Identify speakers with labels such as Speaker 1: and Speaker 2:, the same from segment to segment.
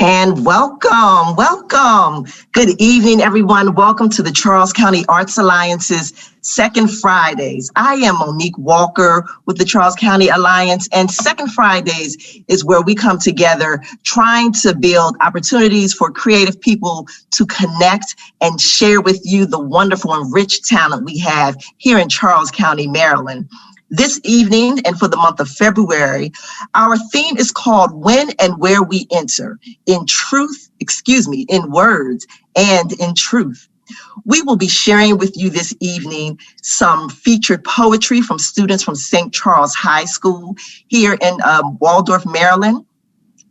Speaker 1: And welcome. Good evening, everyone. Welcome to the Charles County Arts Alliance's Second Fridays. I am Monique Walker with the Charles County Alliance, and Second Fridays is where we come together trying to build opportunities for creative people to connect and share with you the wonderful and rich talent we have here in Charles County, Maryland. This evening and for the month of February, our theme is called When and Where We Enter, in words and in truth. We will be sharing with you this evening some featured poetry from students from St. Charles High School here in Waldorf, Maryland.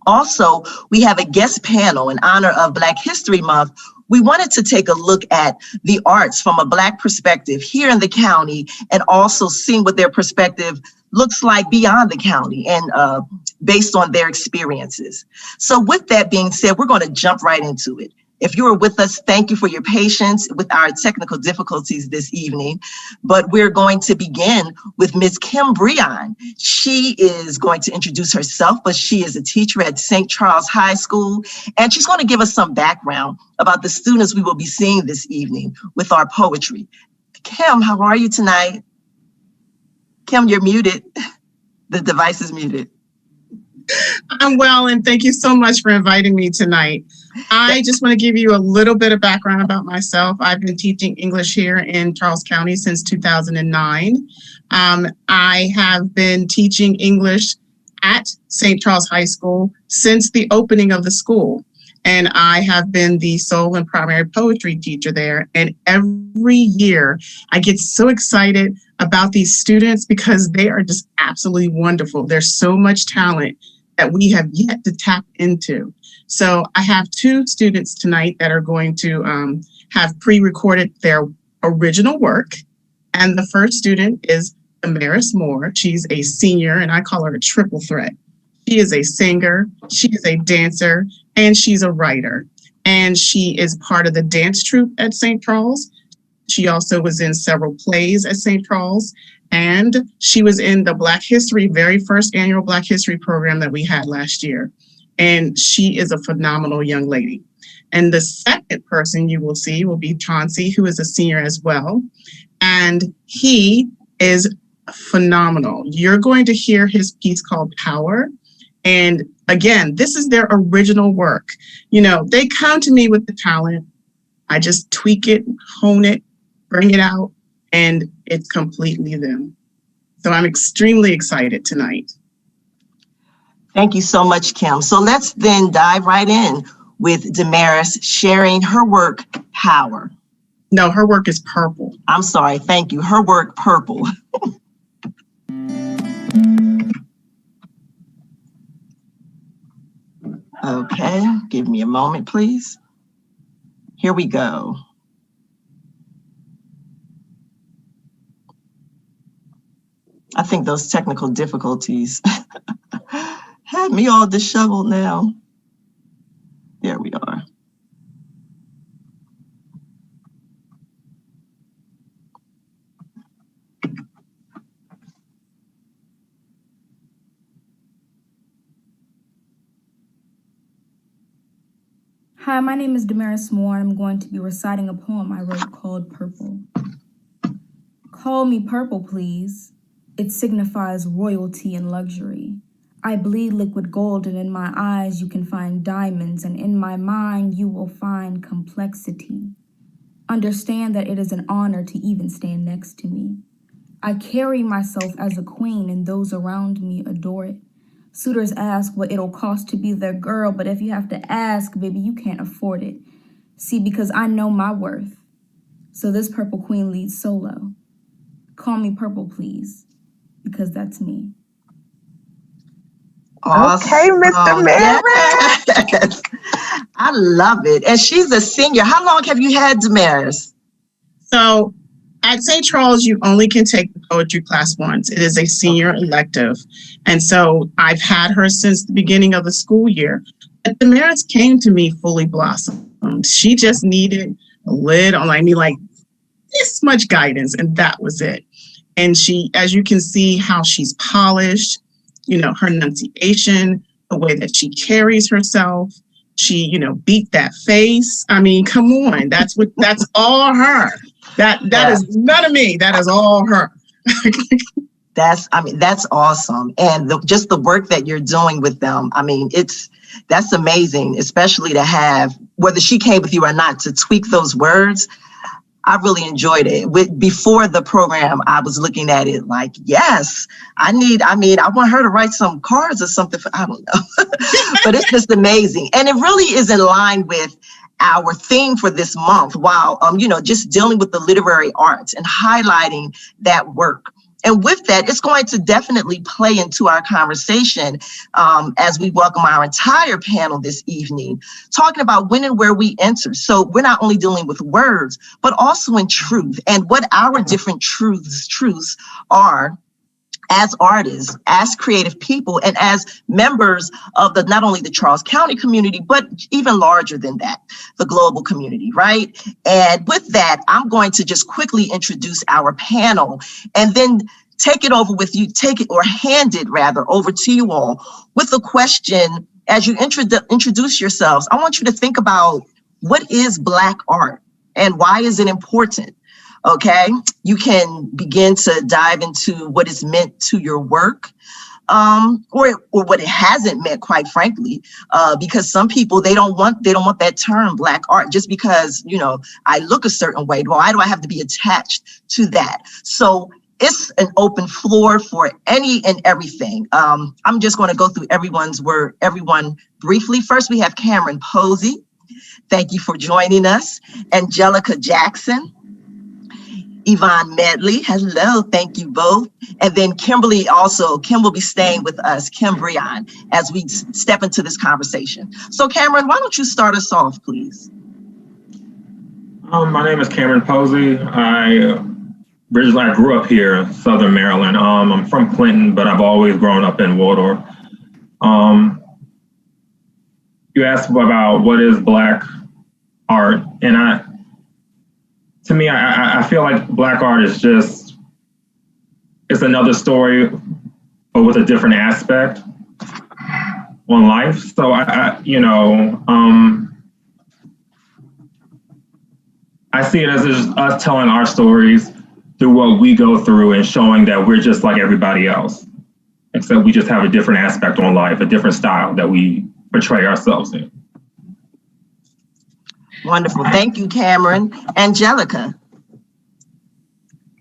Speaker 1: Also, we have a guest panel in honor of Black History Month. We wanted to take a look at the arts from a Black perspective here in the county and also seeing what their perspective looks like beyond the county and based on their experiences. So with that being said, we're going to jump right into it. If you are with us, thank you for your patience with our technical difficulties this evening. But we're going to begin with Ms. Kim Brehon. She is going to introduce herself, but she is a teacher at St. Charles High School, and she's going to give us some background about the students we will be seeing this evening with our poetry. Kim, how are you tonight? Kim, you're muted. The device is muted.
Speaker 2: I'm well, and thank you so much for inviting me tonight. I just want to give you a little bit of background about myself. I've been teaching English here in Charles County since 2009. I have been teaching English at St. Charles High School since the opening of the school. And I have been the sole and primary poetry teacher there. And every year I get so excited about these students because they are just absolutely wonderful. There's so much talent that we have yet to tap into. So I have two students tonight that are going to have pre-recorded their original work. And the first student is Damaris Moore. She's a senior, and I call her a triple threat. She is a singer, she is a dancer, and she's a writer. And she is part of the dance troupe at St. Charles. She also was in several plays at St. Charles. And she was in the very first annual Black History program that we had last year. And she is a phenomenal young lady. And the second person you will see will be Chauncey, who is a senior as well. And he is phenomenal. You're going to hear his piece called Power. And again, this is their original work. You know, they come to me with the talent. I just tweak it, hone it, bring it out, and it's completely them. So I'm extremely excited tonight.
Speaker 1: Thank you so much, Kim. So let's then dive right in with Damaris sharing her work, Power.
Speaker 2: No, her work is Purple.
Speaker 1: I'm sorry, thank you. Her work, Purple. Okay, give me a moment, please. Here we go. I think those technical difficulties had me all disheveled now. There we are.
Speaker 3: Hi, my name is Damaris Moore, and I'm going to be reciting a poem I wrote called Purple. Call me purple, please. It signifies royalty and luxury. I bleed liquid gold, and in my eyes you can find diamonds, and in my mind you will find complexity. Understand that it is an honor to even stand next to me. I carry myself as a queen, and those around me adore it. Suitors ask what it'll cost to be their girl, but if you have to ask, baby, you can't afford it. See, because I know my worth. So this purple queen leads solo. Call me purple, please, because that's me.
Speaker 1: Awesome.
Speaker 4: Okay, Mr. Merritt.
Speaker 1: Yes. I love it. And she's a senior. How long have you had Damaris?
Speaker 2: So at St. Charles, you only can take the poetry class once. It is a senior elective. And so I've had her since the beginning of the school year. But Damaris came to me fully blossomed. She just needed a lid on, like this much guidance, and that was it. And she, as you can see, how she's polished, her enunciation, the way that she carries herself. She, beat that face. I mean, come on, that's all her. That is none of me. That is all her.
Speaker 1: That's awesome. And just the work that you're doing with them, that's amazing, especially to have, whether she came with you or not, to tweak those words. I really enjoyed it. Before the program, I was looking at it like, yes, I want her to write some cards or something. I don't know, but it's just amazing. And it really is in line with our theme for this month, while, just dealing with the literary arts and highlighting that work. And with that, it's going to definitely play into our conversation as we welcome our entire panel this evening, talking about when and where we enter. So we're not only dealing with words, but also in truth, and what our different truths are as artists, as creative people, and as members of not only the Charles County community, but even larger than that, the global community, right? And with that, I'm going to just quickly introduce our panel and then hand it rather over to you all with a question. As you introduce yourselves, I want you to think about, what is Black art and why is it important? Okay, you can begin to dive into what is meant to your work, or what it hasn't meant, quite frankly, because some people, they don't want that term Black art just because, I look a certain way. Why do I have to be attached to that? So it's an open floor for any and everything. I'm just going to go through everyone briefly. First, we have Cameron Posey. Thank you for joining us. Angelica Jackson. Yvonne Medley, hello, thank you both. And then Kim will be staying with us, Kim Brehon, as we step into this conversation. So Cameron, why don't you start us off, please?
Speaker 4: My name is Cameron Posey. I grew up here in Southern Maryland. I'm from Clinton, but I've always grown up in Waldorf. You asked about what is Black art, and to me, I feel like Black art is it's another story, but with a different aspect on life. So I see it as just us telling our stories through what we go through and showing that we're just like everybody else, except we just have a different aspect on life, a different style that we portray ourselves in.
Speaker 1: Wonderful. Thank you, Cameron. Angelica.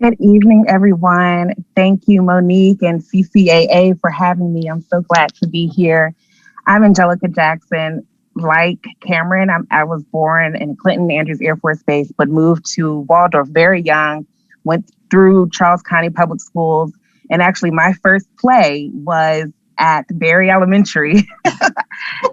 Speaker 5: Good evening, everyone. Thank you, Monique and CCAA, for having me. I'm so glad to be here. I'm Angelica Jackson. Like Cameron, I was born in Clinton Andrews Air Force Base, but moved to Waldorf very young, went through Charles County Public Schools. And actually, my first play was at Berry Elementary.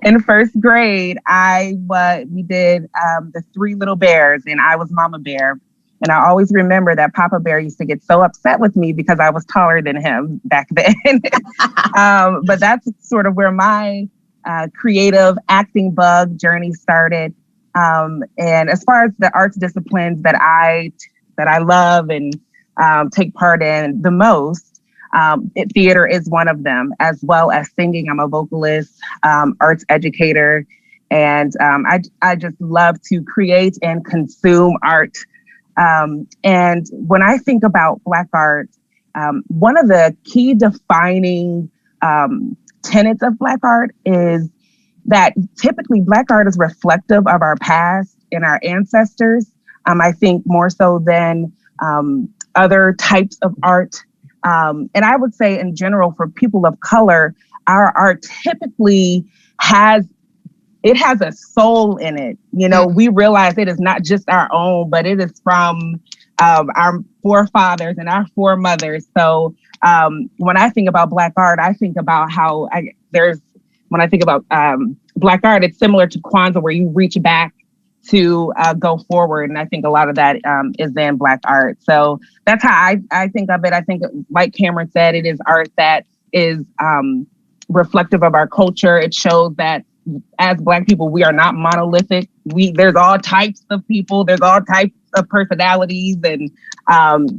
Speaker 5: In first grade, we did the Three Little Bears, and I was Mama Bear. And I always remember that Papa Bear used to get so upset with me because I was taller than him back then. But that's sort of where my creative acting bug journey started. And as far as the arts disciplines that I love and take part in the most, theater is one of them, as well as singing. I'm a vocalist, arts educator, and I just love to create and consume art. And when I think about Black art, one of the key defining tenets of Black art is that typically Black art is reflective of our past and our ancestors. I think more so than other types of art. And I would say in general, for people of color, our art typically has a soul in it. We realize it is not just our own, but it is from our forefathers and our foremothers. So when I think about Black art, I think about when I think about Black art, it's similar to Kwanzaa, where you reach back to go forward. And I think a lot of that is in Black art. So that's how I think of it. I think, like Cameron said, it is art that is reflective of our culture. It shows that as Black people, we are not monolithic. There's all types of people. There's all types of personalities and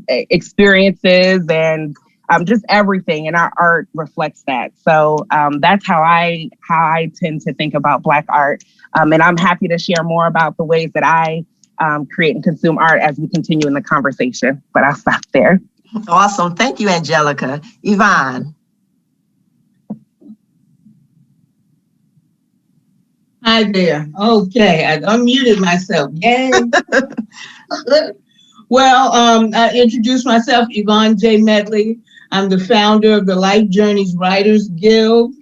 Speaker 5: experiences and just everything. And our art reflects that. So that's how I tend to think about Black art. And I'm happy to share more about the ways that I create and consume art as we continue in the conversation. But I'll stop there.
Speaker 1: Awesome. Thank you, Angelica. Yvonne.
Speaker 6: Hi there. Okay, I unmuted myself. Yay. Well, I introduced myself, Yvonne Medley. I'm the founder of the Life Journeys Writers Guild.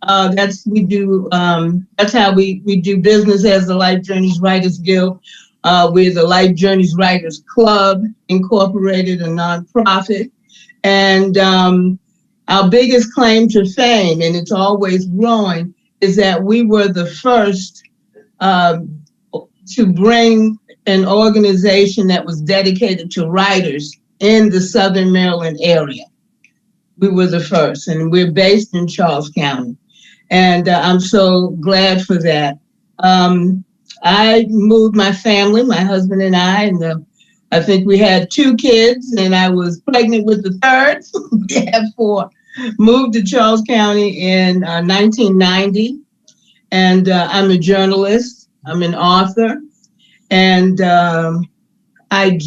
Speaker 6: That's how we do business as the Life Journeys Writers Guild. We're the Life Journeys Writers Club, Incorporated, a nonprofit. And our biggest claim to fame, and it's always growing, is that we were the first to bring an organization that was dedicated to writers in the Southern Maryland area. We were the first, and we're based in Charles County. And I'm so glad for that. I moved my family, my husband and I think we had 2 kids, and I was pregnant with the third. We have 4. Moved to Charles County in 1990, and I'm a journalist. I'm an author, and I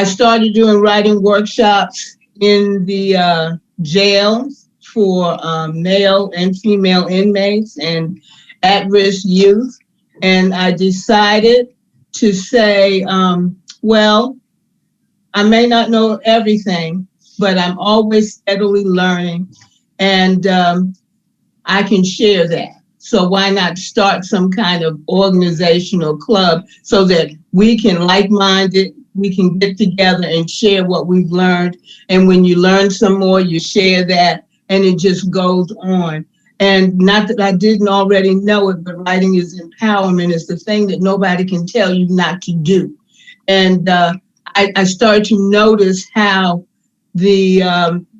Speaker 6: started doing writing workshops in the jails for male and female inmates and at-risk youth. And I decided to say, well, I may not know everything, but I'm always steadily learning, and I can share that. So why not start some kind of organizational club so that we can like-minded, we can get together and share what we've learned. And when you learn some more, you share that, and it just goes on. And not that I didn't already know it, but writing is empowerment. It's the thing that nobody can tell you not to do. And I started to notice how the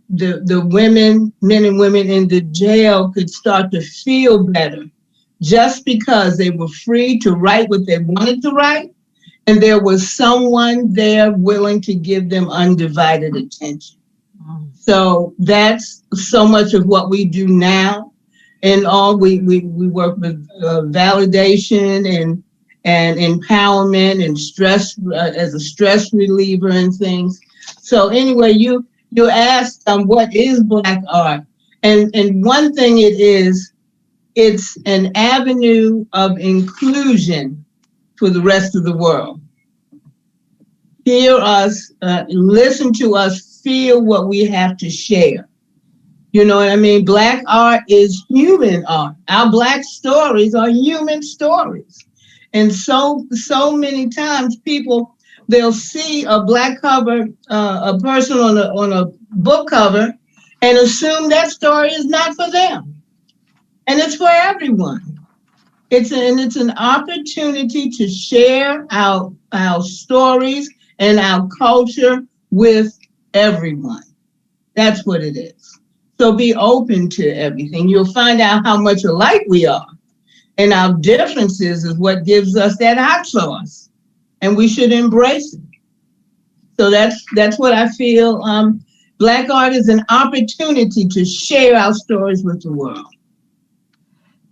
Speaker 6: women, men and women in the jail could start to feel better just because they were free to write what they wanted to write. And there was someone there willing to give them undivided attention. So that's so much of what we do now. And all we work with validation and empowerment and stress as a stress reliever and things. So anyway, you asked what is Black art, and one thing it's an avenue of inclusion for the rest of the world. Hear us, listen to us, feel what we have to share. You know what I mean? Black art is human art. Our Black stories are human stories. And so many times people, they'll see a Black cover, a person on a book cover, and assume that story is not for them. And it's for everyone. It's an opportunity to share our stories and our culture with everyone. That's what it is. So be open to everything. You'll find out how much alike we are. And our differences is what gives us that hot sauce. And we should embrace it. So that's what I feel. Black art is an opportunity to share our stories with the world.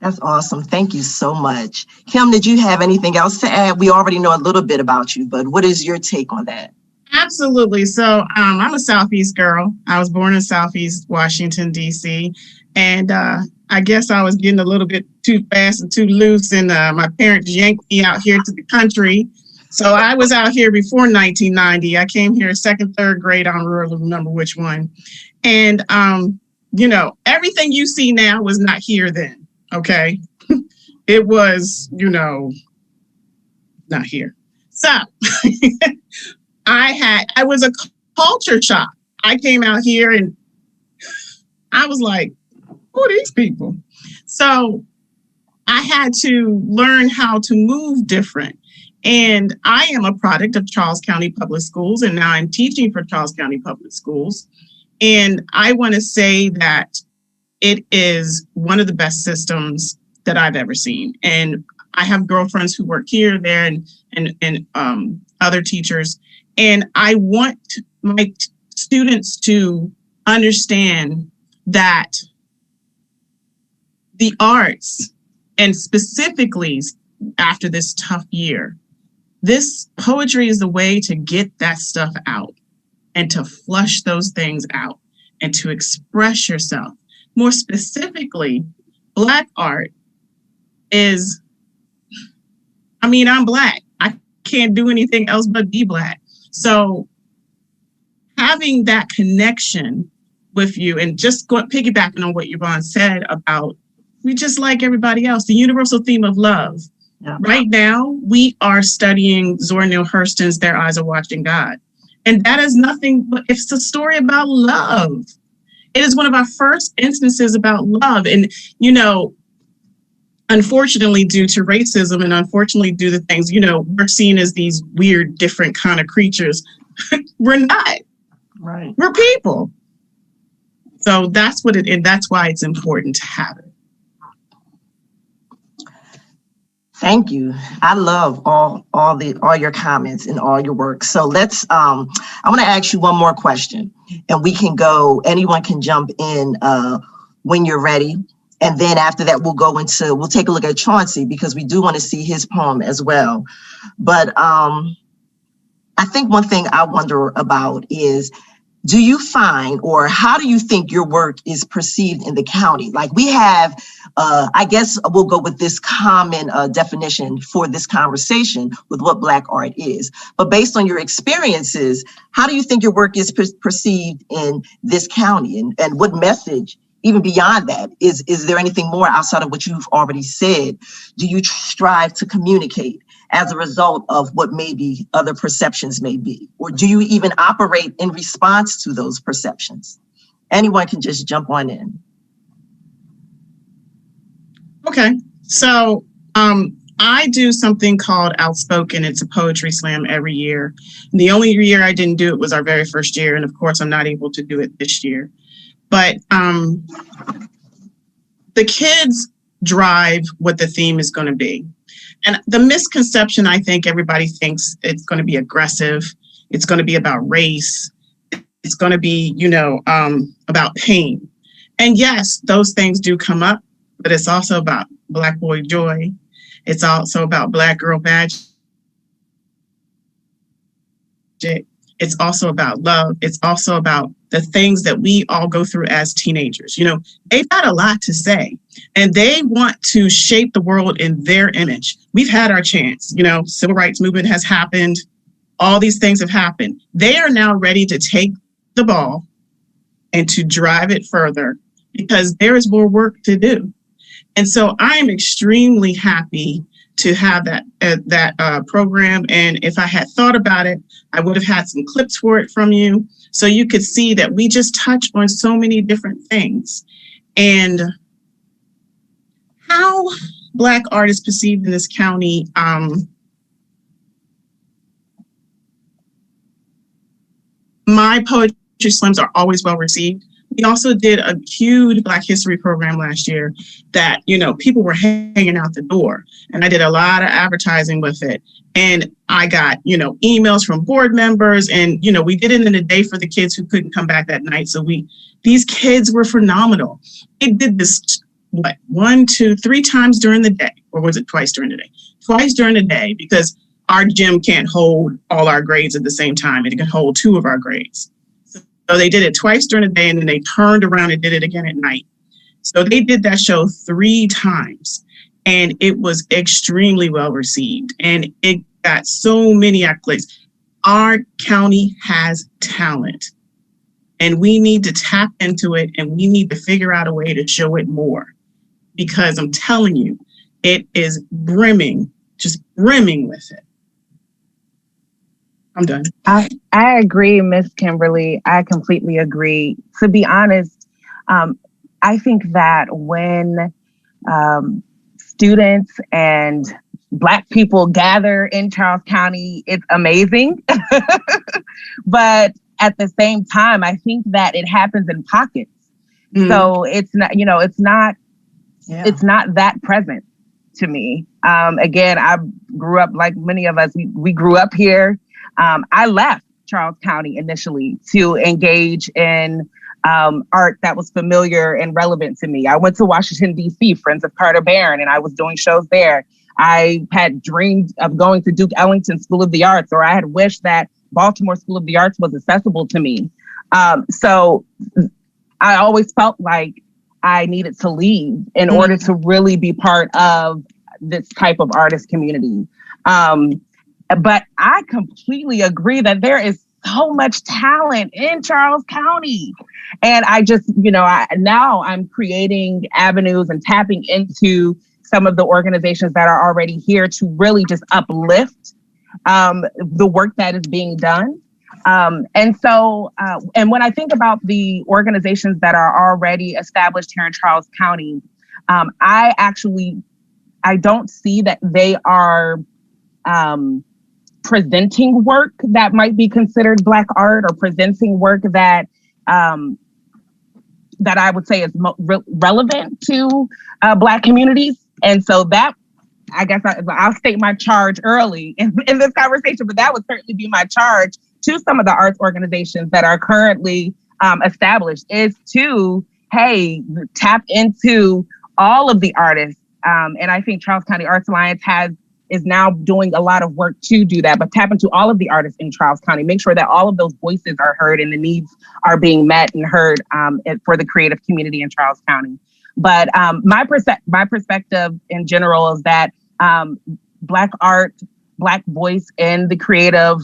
Speaker 1: That's awesome. Thank you so much. Kim, did you have anything else to add? We already know a little bit about you, but what is your take on that?
Speaker 2: Absolutely. So I'm a Southeast girl. I was born in Southeast Washington, D.C. And I guess I was getting a little bit too fast and too loose, and my parents yanked me out here to the country. So I was out here before 1990. I came here second, third grade. I don't really remember which one. And, everything you see now was not here then. Okay. It was, not here. So I was a culture shock. I came out here and I was like, who are these people? So I had to learn how to move different. And I am a product of Charles County Public Schools, and now I'm teaching for Charles County Public Schools. And I want to say that it is one of the best systems that I've ever seen. And I have girlfriends who work here, there, and other teachers. And I want my students to understand that the arts, and specifically after this tough year, this poetry is the way to get that stuff out and to flush those things out and to express yourself. More specifically, Black art is, I'm Black. I can't do anything else but be Black. So having that connection with you, and just piggybacking on what Yvonne said about, we just like everybody else, the universal theme of love. Yeah. Right now, we are studying Zora Neale Hurston's Their Eyes Are Watching God. And that is nothing but, it's a story about love. It is one of our first instances about love. And, unfortunately, due to racism and unfortunately due to things, we're seen as these weird, different kind of creatures. We're not.
Speaker 1: Right.
Speaker 2: We're people. So that's that's why it's important to have it.
Speaker 1: Thank you. I love all your comments and all your work. So let's, I want to ask you one more question, and anyone can jump in when you're ready. And then after that, we'll take a look at Chauncey, because we do want to see his poem as well. But I think one thing I wonder about is, do you find, or how do you think your work is perceived in the county? Like, we have, I guess we'll go with this common definition for this conversation with what Black art is. But based on your experiences, how do you think your work is perceived in this county? And what message, even beyond that, is there anything more outside of what you've already said, do you strive to communicate as a result of what maybe other perceptions may be? Or do you even operate in response to those perceptions? Anyone can just jump on in.
Speaker 2: Okay, so I do something called Outspoken. It's a poetry slam every year. And the only year I didn't do it was our very first year. And of course, I'm not able to do it this year. But the kids drive what the theme is going to be. And the misconception, I think everybody thinks it's going to be aggressive. It's going to be about race. It's going to be, about pain. And yes, those things do come up, but it's also about Black boy joy. It's also about Black girl magic. It's also about love. It's also about the things that we all go through as teenagers. They've got a lot to say, and they want to shape the world in their image. We've had our chance. Civil rights movement has happened. All these things have happened. They are now ready to take the ball and to drive it further, because there is more work to do. And so I am extremely happy to have that program. And if I had thought about it, I would have had some clips for it from you, so you could see that we just touch on so many different things. And how Black art is perceived in this county, my poetry slams are always well received. We also did a huge Black History program last year that, people were hanging out the door, and I did a lot of advertising with it. And I got, emails from board members, and, we did it in a day for the kids who couldn't come back that night. So these kids were phenomenal. They did this, 1, 2, 3 times during the day, or was it twice during the day? Twice during the day, because our gym can't hold all our grades at the same time. It can hold 2 of our grades. So they did it twice during the day, and then they turned around and did it again at night. So they did that show 3 times, and it was extremely well received, and it got so many accolades. Our county has talent, and we need to tap into it, and we need to figure out a way to show it more, because I'm telling you, it is brimming, just brimming with it. I'm done.
Speaker 5: I agree, Miss Kimberly. I completely agree. To be honest, I think that when students and Black people gather in Charles County, it's amazing. But at the same time, I think that it happens in pockets. So it's not, it's not that present. to me. Again, I grew up like many of us. We grew up here. I left Charles County initially to engage in art that was familiar and relevant to me. I went to Washington, D.C., Friends of Carter Barron, and I was doing shows there. I had dreamed of going to Duke Ellington School of the Arts, or I had wished that Baltimore School of the Arts was accessible to me. So I always felt like I needed to leave in order to really be part of this type of artist community. But I completely agree that there is so much talent in Charles County. And I just, now I'm creating avenues and tapping into some of the organizations that are already here to really just uplift the work that is being done. And when I think about the organizations that are already established here in Charles County, I don't see that they are presenting work that might be considered Black art, or presenting work that that I would say is relevant to Black communities. And so that, I guess I'll state my charge early in this conversation, but that would certainly be my charge to some of the arts organizations that are currently established, is to, hey, tap into all of the artists. And I think Charles County Arts Alliance is now doing a lot of work to do that, but tap into all of the artists in Charles County, make sure that all of those voices are heard and the needs are being met and heard for the creative community in Charles County. But my perspective in general is that Black art, Black voice in the creative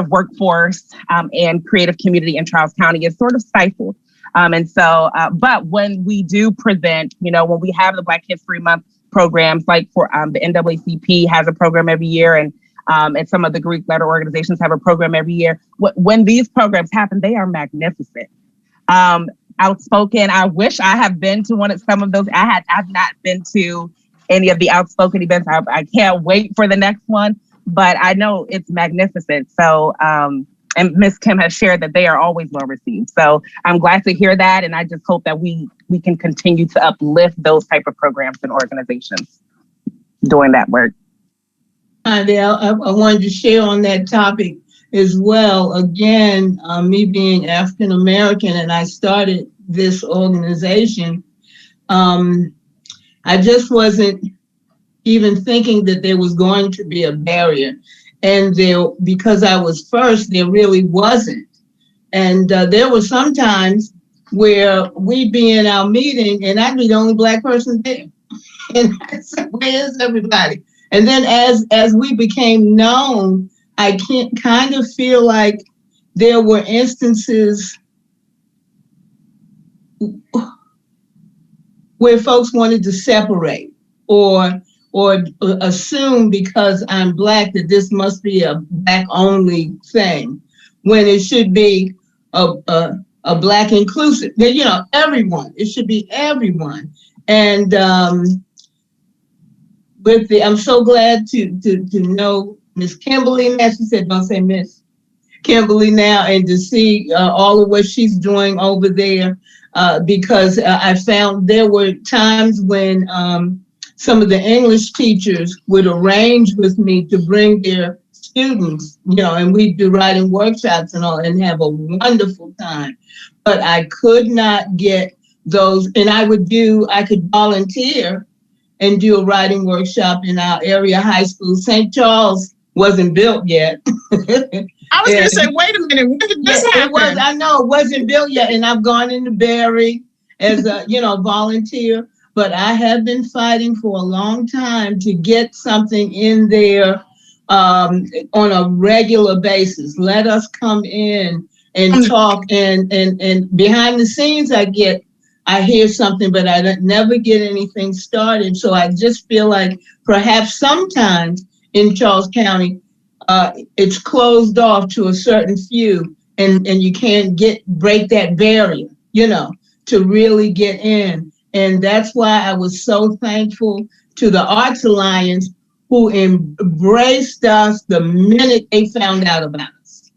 Speaker 5: workforce and creative community in Charles County is sort of stifled. But when we do present, when we have the Black History Month programs, like for the NAACP has a program every year, and some of the Greek letter organizations have a program every year. When these programs happen, they are magnificent. Outspoken. I wish I have been to some of those. I've not been to any of the Outspoken events. I can't wait for the next one, but I know it's magnificent. So, and Ms. Kim has shared that they are always well received. So I'm glad to hear that. And I just hope that we can continue to uplift those type of programs and organizations doing that work.
Speaker 6: I wanted to share on that topic as well. Again, me being African American, and I started this organization, I just wasn't even thinking that there was going to be a barrier. And because I was first, there really wasn't. And there were some times where we'd be in our meeting and I'd be the only Black person there. And I said, where is everybody? And then as we became known, I kind of feel like there were instances where folks wanted to separate or assume because I'm Black that this must be a Black only thing, when it should be a Black inclusive. Everyone. It should be everyone. And I'm so glad to know Miss Kimberly now. She said, don't say Miss Kimberly now, and to see all of what she's doing over there, because I found there were times when some of the English teachers would arrange with me to bring their students, and we'd do writing workshops and all, and have a wonderful time. But I could not get those, and I could volunteer and do a writing workshop in our area high school. St. Charles wasn't built yet.
Speaker 2: I was going to say, wait a minute, when did this happen?
Speaker 6: I know it wasn't built yet, and I've gone into Barry as a volunteer. But I have been fighting for a long time to get something in there on a regular basis. Let us come in and talk, and behind the scenes I hear something, but I never get anything started. So I just feel like perhaps sometimes in Charles County, it's closed off to a certain few, and you can't break that barrier, to really get in. And that's why I was so thankful to the Arts Alliance, who embraced us the minute they found out about us.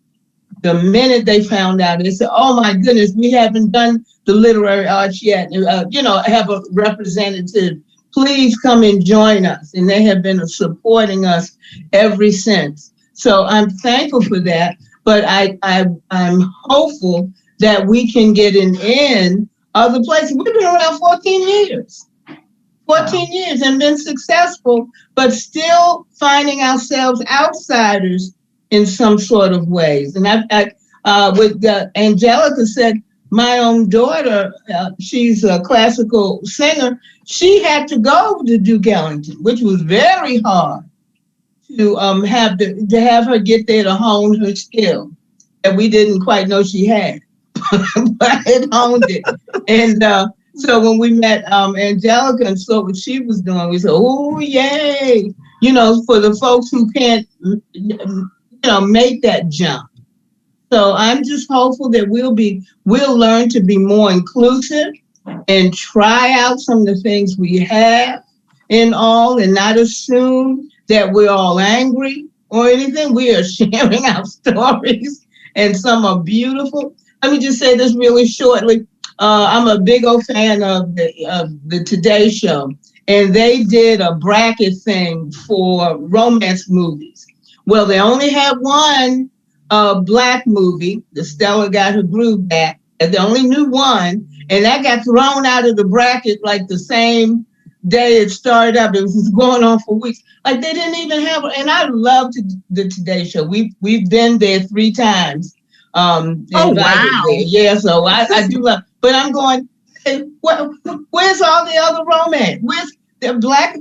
Speaker 6: The minute they found out, they said, oh my goodness, we haven't done the literary arts yet. Have a representative please come and join us. And they have been supporting us ever since. So I'm thankful for that. But I'm hopeful that we can get in other places. We've been around 14 years. 14 years and been successful, but still finding ourselves outsiders in some sort of ways. And Angelica said, my own daughter, she's a classical singer. She had to go to Duke Ellington, which was very hard to have her get there to hone her skill that we didn't quite know she had, but it honed it. And so when we met Angelica and saw what she was doing, we said, oh, yay. You know, for the folks who can't, make that jump. So I'm just hopeful that we'll learn to be more inclusive and try out some of the things we have and not assume that we're all angry or anything. We are sharing our stories and some are beautiful. Let me just say this really shortly. I'm a big old fan of the Today Show, and they did a bracket thing for romance movies. Well, they only had one Black movie, The Stella Got Her Groove Back, and they only knew one, and that got thrown out of the bracket like the same day it started up. It was going on for weeks. Like they didn't even have, and I loved the Today Show. We've been there 3 times. Oh, wow. Yeah, so I do love. But I'm going, hey, where's all the other romance? Where's the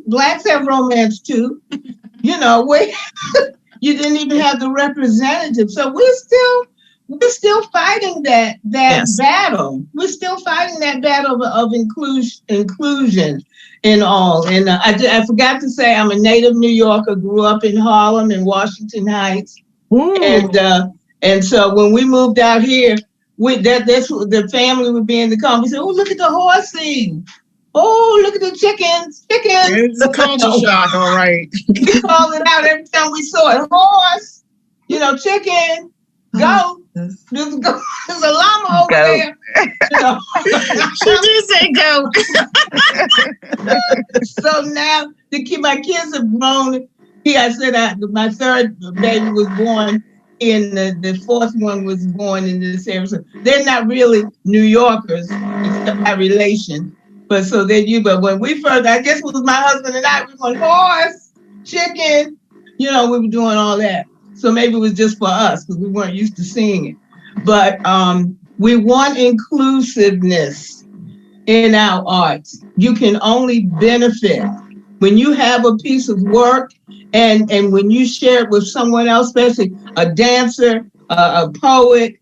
Speaker 6: blacks have romance too? Where you didn't even have the representative. So we're still fighting that yes. battle. We're still fighting that battle of inclusion in all. And I forgot to say, I'm a native New Yorker. Grew up in Harlem and Washington Heights. Ooh. And so when we moved out here, that's what the family would be in the car. We said, oh, look at the horsey. Oh, look at the chickens.
Speaker 2: It's a culture shock, all right.
Speaker 6: We called it out every time we saw it. Horse, chicken, goat. There's a llama over there.
Speaker 2: She did say goat.
Speaker 6: So now my kids have grown. I said my third baby was born. And the fourth one was born in this area. So they're not really New Yorkers, except by relation. But when we first, I guess it was my husband and I, we were going horse, chicken, we were doing all that. So maybe it was just for us because we weren't used to seeing it. But we want inclusiveness in our arts. You can only benefit when you have a piece of work and when you share it with someone else, especially a dancer, a poet,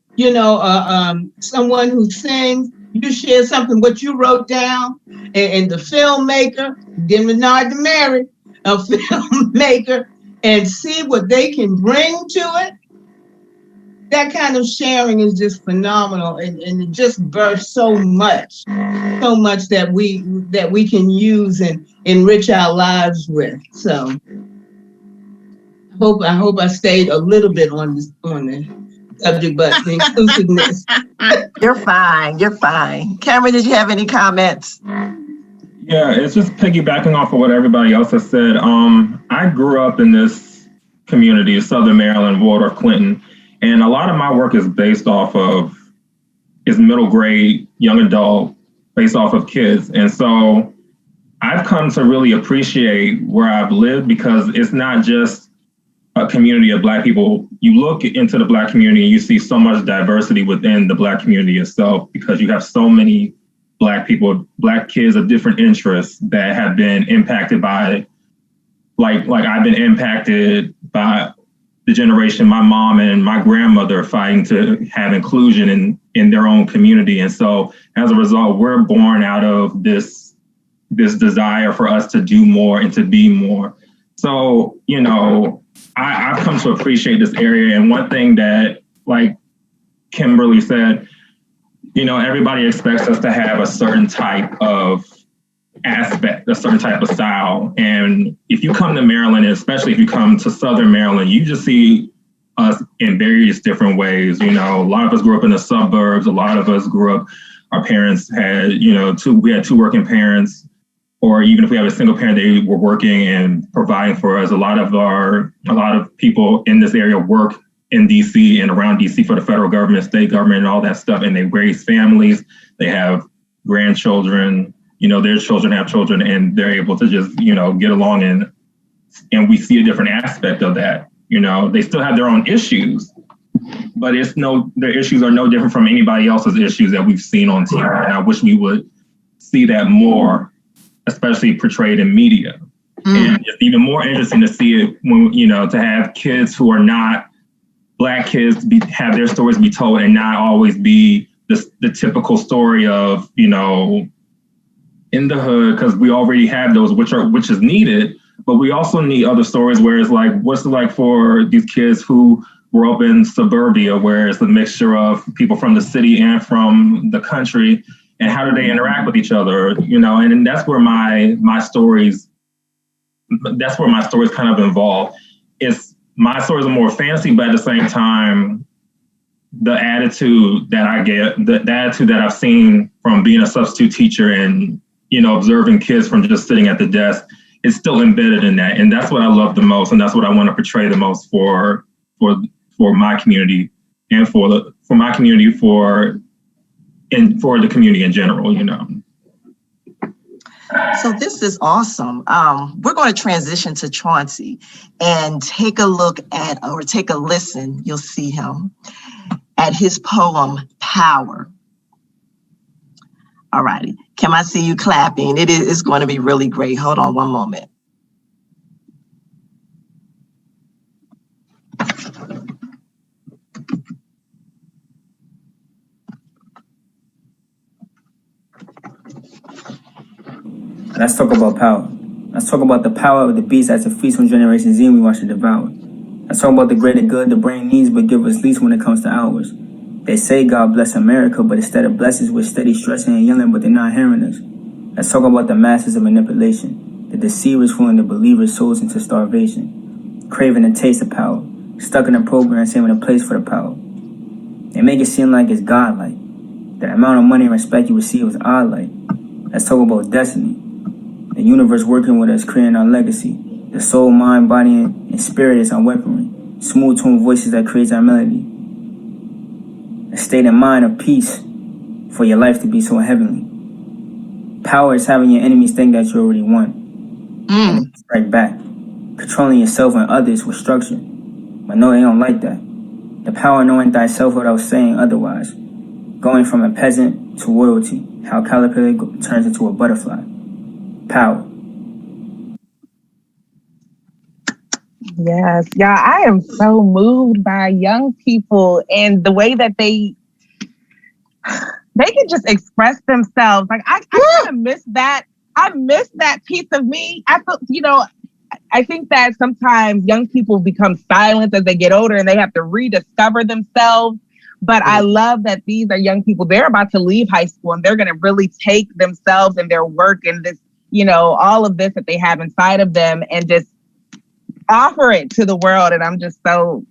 Speaker 6: someone who sings, you share something, what you wrote down, and the filmmaker, give Menard to marry, a filmmaker, and see what they can bring to it. That kind of sharing is just phenomenal, and it just births so much that we can use and enrich our lives with. So I hope I stayed a little bit on the subject, but the inclusiveness.
Speaker 1: You're fine. Cameron, did you have any comments?
Speaker 4: Yeah, it's just piggybacking off of what everybody else has said. I grew up in this community, Southern Maryland, Waldorf, Clinton, and a lot of my work is based off of middle grade, young adult, based off of kids. And so I've come to really appreciate where I've lived because it's not just a community of Black people. You look into the Black community and you see so much diversity within the Black community itself because you have so many Black people, Black kids of different interests that have been impacted by, like I've been impacted by the generation, my mom and my grandmother fighting to have inclusion in their own community. And so as a result, we're born out of this desire for us to do more and to be more. So, I've come to appreciate this area. And one thing that, like Kimberly said, everybody expects us to have a certain type of aspect, a certain type of style. And if you come to Maryland, especially if you come to Southern Maryland, you just see us in various different ways. A lot of us grew up in the suburbs. A lot of us grew up, our parents had, we had 2 working parents. or even if we have a single parent, they were working and providing for us. A lot of people in this area work in DC and around DC for the federal government, state government, and all that stuff. And they raise families, they have grandchildren, their children have children, and they're able to just, get along. And we see a different aspect of that. They still have their own issues, but their issues are no different from anybody else's issues that we've seen on TV. And I wish we would see that more, especially portrayed in media. And it's even more interesting to see it when, to have kids who are not Black kids have their stories be told and not always be the typical story of, in the hood, because we already have those, which is needed, but we also need other stories where it's like, what's it like for these kids who grew up in suburbia, where it's a mixture of people from the city and from the country, and how do they interact with each other, and that's where my stories kind of involve. My stories are more fantasy, but at the same time, the attitude that I get, the attitude that I've seen from being a substitute teacher and, observing kids from just sitting at the desk is still embedded in that. And that's what I love the most. And that's what I want to portray the most for my community and for the community in general,
Speaker 1: So this is awesome. We're going to transition to Chauncey and take a listen, you'll see him, at his poem, Power. All righty. Can I see you clapping? It's going to be really great. Hold on one moment.
Speaker 7: Let's talk about power. Let's talk about the power of the beast as it feasts on Generation Z and we watch it devour. Let's talk about the greater good the brain needs but give us least when it comes to ours. They say God bless America, but instead of blessings, we're steady stressing and yelling, but they're not hearing us. Let's talk about the masses of manipulation, the deceivers fooling the believers' souls into starvation, craving a taste of power, stuck in a program saving a place for the power. They make it seem like it's God-like, that amount of money and respect you receive is odd-like. Let's talk about destiny, the universe working with us, creating our legacy. The soul, mind, body, and spirit is our weaponry, smooth tone voices that creates our melody. A state of mind of peace for your life to be so heavenly. Power is having your enemies think that you already won. And strike back. Controlling yourself and others with structure. But no, they don't like that. The power of knowing thyself without saying otherwise. Going from a peasant to royalty. How caterpillar turns into a butterfly. Power.
Speaker 5: Yes, yeah, I am so moved by young people and the way that they can just express themselves. Like I kind of miss that. I miss that piece of me. I think that sometimes young people become silent as they get older and they have to rediscover themselves. But I love that these are young people. They're about to leave high school and they're going to really take themselves and their work and this, all of this that they have inside of them and just offer it to the world. And I'm so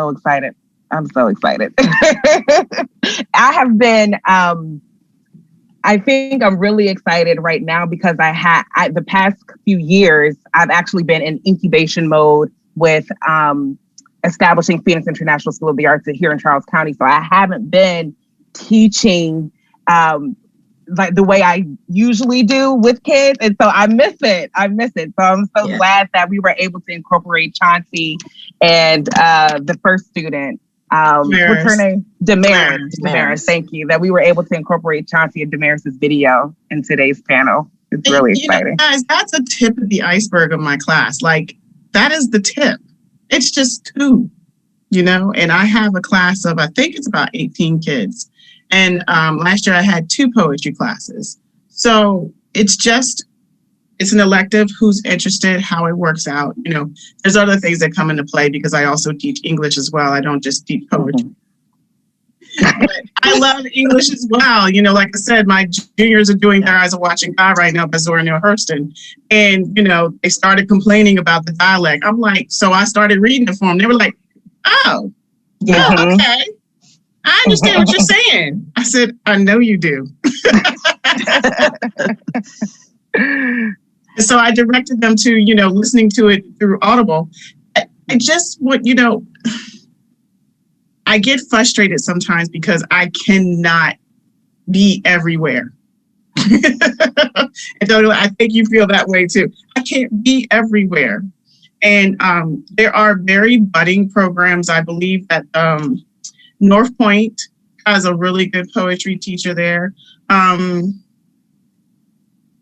Speaker 5: excited. I'm so excited. I have been, I think I'm really excited right now because the past few years, I've actually been in incubation mode with establishing Phoenix International School of the Arts here in Charles County. So I haven't been teaching like the way I usually do with kids. And so I miss it. So I'm so glad that we were able to incorporate Chauncey and the first student. What's her name? Damaris. Thank you. That we were able to incorporate Chauncey and Damaris's video in today's panel. It's really exciting.
Speaker 2: Guys, that's a tip of the iceberg of my class. Like, that is the tip. It's just 2, and I have a class of, I think it's about 18 kids. And last year I had 2 poetry classes. So it's an elective, who's interested, how it works out. There's other things that come into play because I also teach English as well. I don't just teach poetry. But I love English as well. Like I said, my juniors are doing Their Eyes Are Watching God right now by Zora Neale Hurston. And, they started complaining about the dialect. I'm like, so I started reading it for them. They were like, oh, okay. I understand what you're saying. I said, I know you do. So I directed them to, listening to it through Audible. I just want, I get frustrated sometimes because I cannot be everywhere. And so I think you feel that way too. I can't be everywhere. And there are very budding programs. I believe that North Point has a really good poetry teacher there.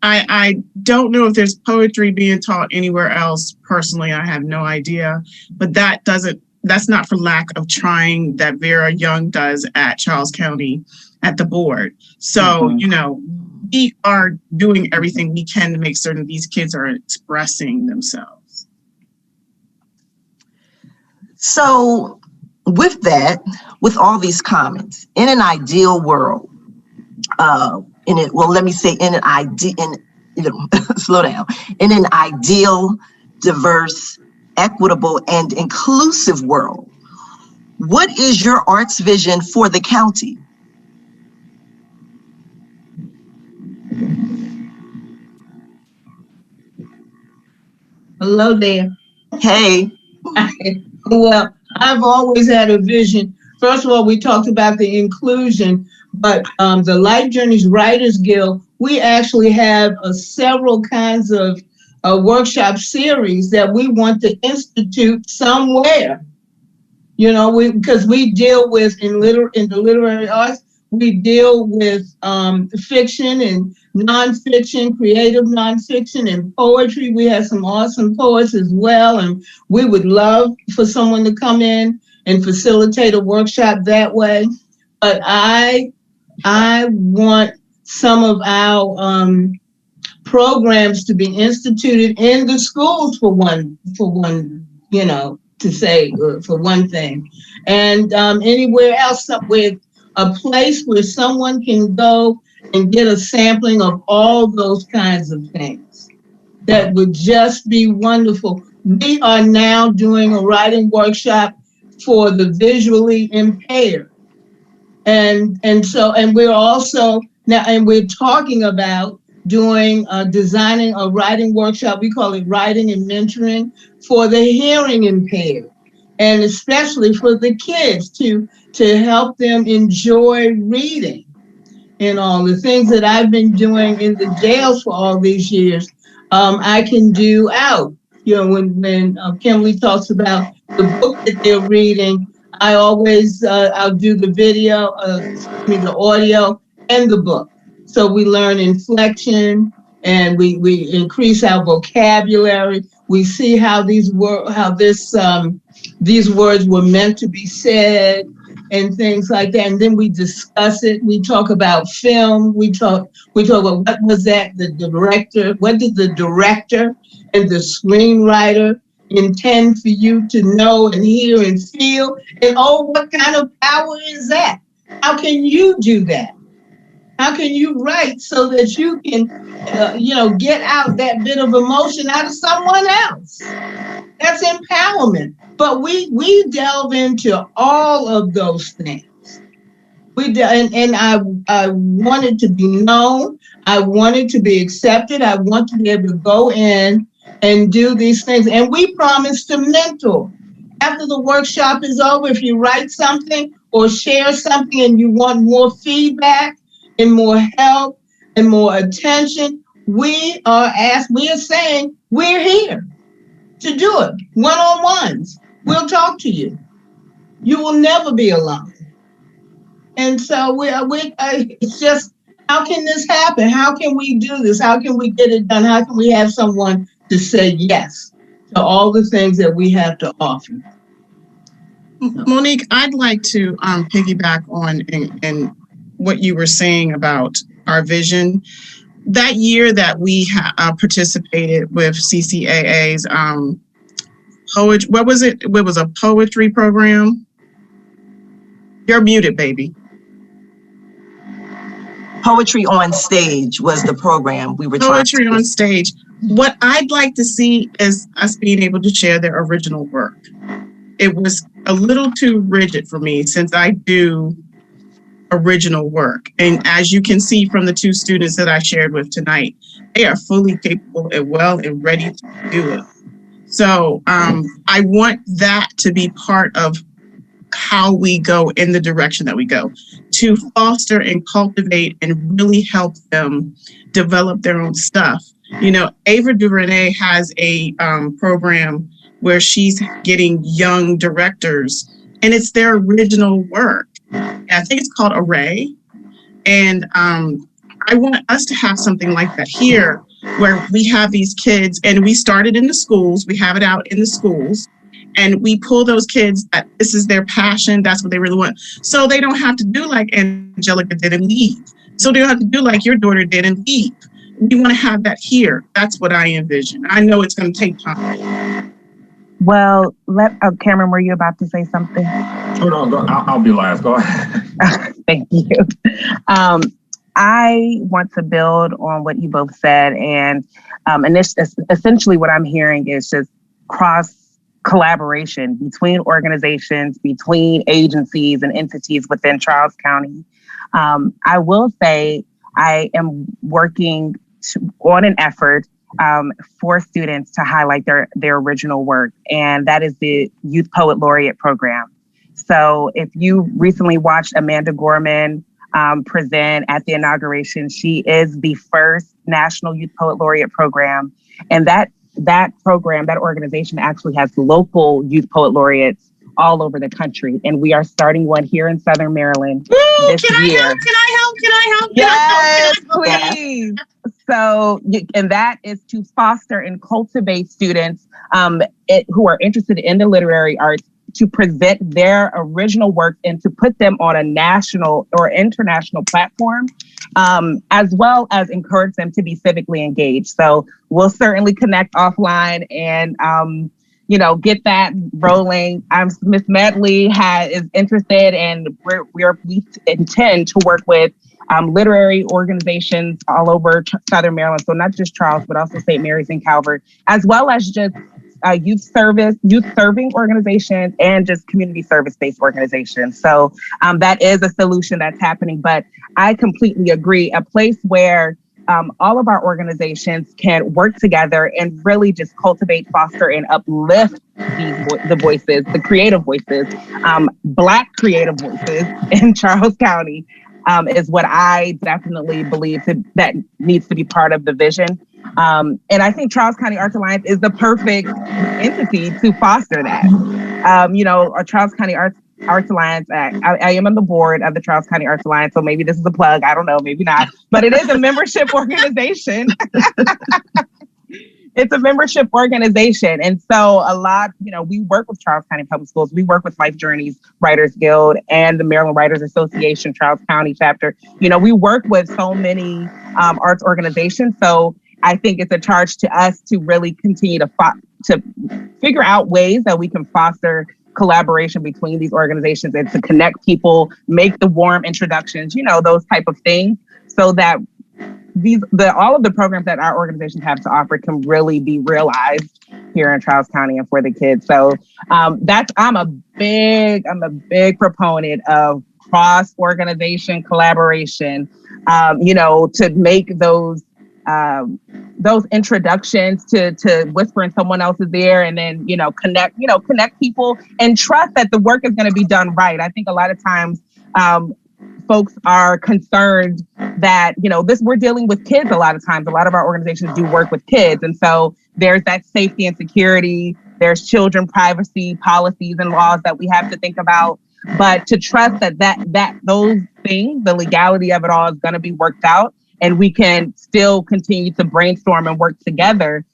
Speaker 2: I don't know if there's poetry being taught anywhere else. Personally, I have no idea. But that's not for lack of trying that Vera Young does at Charles County at the board. So, we are doing everything we can to make certain these kids are expressing themselves.
Speaker 1: So with that, with all these comments, in an ideal world, slow down. In an ideal, diverse, equitable, and inclusive world, what is your arts vision for the county?
Speaker 6: Hello there.
Speaker 1: Hey.
Speaker 6: Well, I've always had a vision. First of all, we talked about the inclusion, but the Life Journeys Writers Guild, we actually have several kinds of workshop series that we want to institute somewhere. Because we deal with in the literary arts, we deal with fiction and nonfiction, creative nonfiction, and poetry. We have some awesome poets as well, and we would love for someone to come in and facilitate a workshop that way. But I want some of our programs to be instituted in the schools for one, to say for one thing, and anywhere else with a place where someone can go and get a sampling of all those kinds of things. That would just be wonderful. We are now doing a writing workshop for the visually impaired. And we're also now, and we're talking about designing a writing workshop. We call it writing and mentoring for the hearing impaired, and especially for the kids to help them enjoy reading. And all the things that I've been doing in the jails for all these years, I can do out. When Kimberly talks about the book that they're reading, I always I'll do the video, the audio, and the book. So we learn inflection, and we increase our vocabulary. We see how these words were meant to be said, and things like that. And then we discuss it. We talk about film. We talk about what was that the director, what did the director and the screenwriter intend for you to know and hear and feel? And what kind of power is that? How can you do that? How can you write so that you can, get out that bit of emotion out of someone else? That's empowerment. But we delve into all of those things. And I wanted to be known. I wanted to be accepted. I want to be able to go in and do these things. And we promise to mentor. After the workshop is over, if you write something or share something and you want more feedback and more help and more attention, we are saying we're here to do it. One-on-ones. We'll talk to you. You will never be alone. And so it's just, how can this happen? How can we do this? How can we get it done? How can we have someone to say yes to all the things that we have to offer?
Speaker 2: Monique, I'd like to piggyback on and what you were saying about our vision. That year that we participated with CCAA's poetry, what was it? It was a poetry program. You're muted, baby.
Speaker 1: Poetry on Stage was the program we were trying to do.
Speaker 2: Poetry on Stage. What I'd like to see is us being able to share their original work. It was a little too rigid for me, since I do original work. And as you can see from the two students that I shared with tonight, they are fully capable and well and ready to do it. So I want that to be part of how we go in the direction that we go, to foster and cultivate and really help them develop their own stuff. You know, Ava DuVernay has a program where she's getting young directors, and it's their original work. I think it's called Array. And I want us to have something like that here, where we have these kids, and we started in the schools, we have it out in the schools, and we pull those kids that this is their passion, that's what they really want. So they don't have to do like Angelica did and leave. So they don't have to do like your daughter did and leave. We want to have that here. That's what I envision. I know it's going to take time.
Speaker 5: Well, Cameron, were you about to say something?
Speaker 4: Oh, no, I'll be last. Go ahead.
Speaker 5: Thank you. I want to build on what you both said. And essentially what I'm hearing is just cross collaboration between organizations, between agencies and entities within Charles County. I will say I am working on an effort for students to highlight their original work, and that is the Youth Poet Laureate program. So if you recently watched Amanda Gorman present at the inauguration, she is the first National Youth Poet Laureate program, and that program, that organization actually has local Youth Poet Laureates all over the country, and we are starting one here in Southern Maryland this year.
Speaker 2: Can I help?
Speaker 5: Yes, please. So, and that is to foster and cultivate students who are interested in the literary arts to present their original work and to put them on a national or international platform, as well as encourage them to be civically engaged. So we'll certainly connect offline and, get that rolling. Miss Medley is interested, and we intend to work with literary organizations all over Southern Maryland. So not just Charles, but also St. Mary's and Calvert, as well as just youth serving organizations and just community service-based organizations. So that is a solution that's happening, but I completely agree. A place where all of our organizations can work together and really just cultivate, foster, and uplift the voices, the creative voices, Black creative voices in Charles County is what I definitely believe that needs to be part of the vision. And I think Charles County Arts Alliance is the perfect entity to foster that. Our Charles County Arts Alliance, I am on the board of the Charles County Arts Alliance, so maybe this is a plug. I don't know, maybe not, but it is a membership organization. It's a membership organization. And so a lot, we work with Charles County Public Schools. We work with Life Journeys Writers Guild and the Maryland Writers Association, Charles County chapter. We work with so many arts organizations. So I think it's a charge to us to really continue to figure out ways that we can foster collaboration between these organizations and to connect people, make the warm introductions, those type of things, so that all of the programs that our organizations have to offer can really be realized here in Charles County and for the kids. So I'm a big proponent of cross-organization collaboration, to make those introductions to whisper in someone else's ear, and then connect people and trust that the work is going to be done right. I think a lot of times folks are concerned that we're dealing with kids. A lot of times, a lot of our organizations do work with kids, and so there's that safety and security. There's children privacy policies and laws that we have to think about. But to trust that those things, the legality of it all, is going to be worked out, and we can still continue to brainstorm and work together.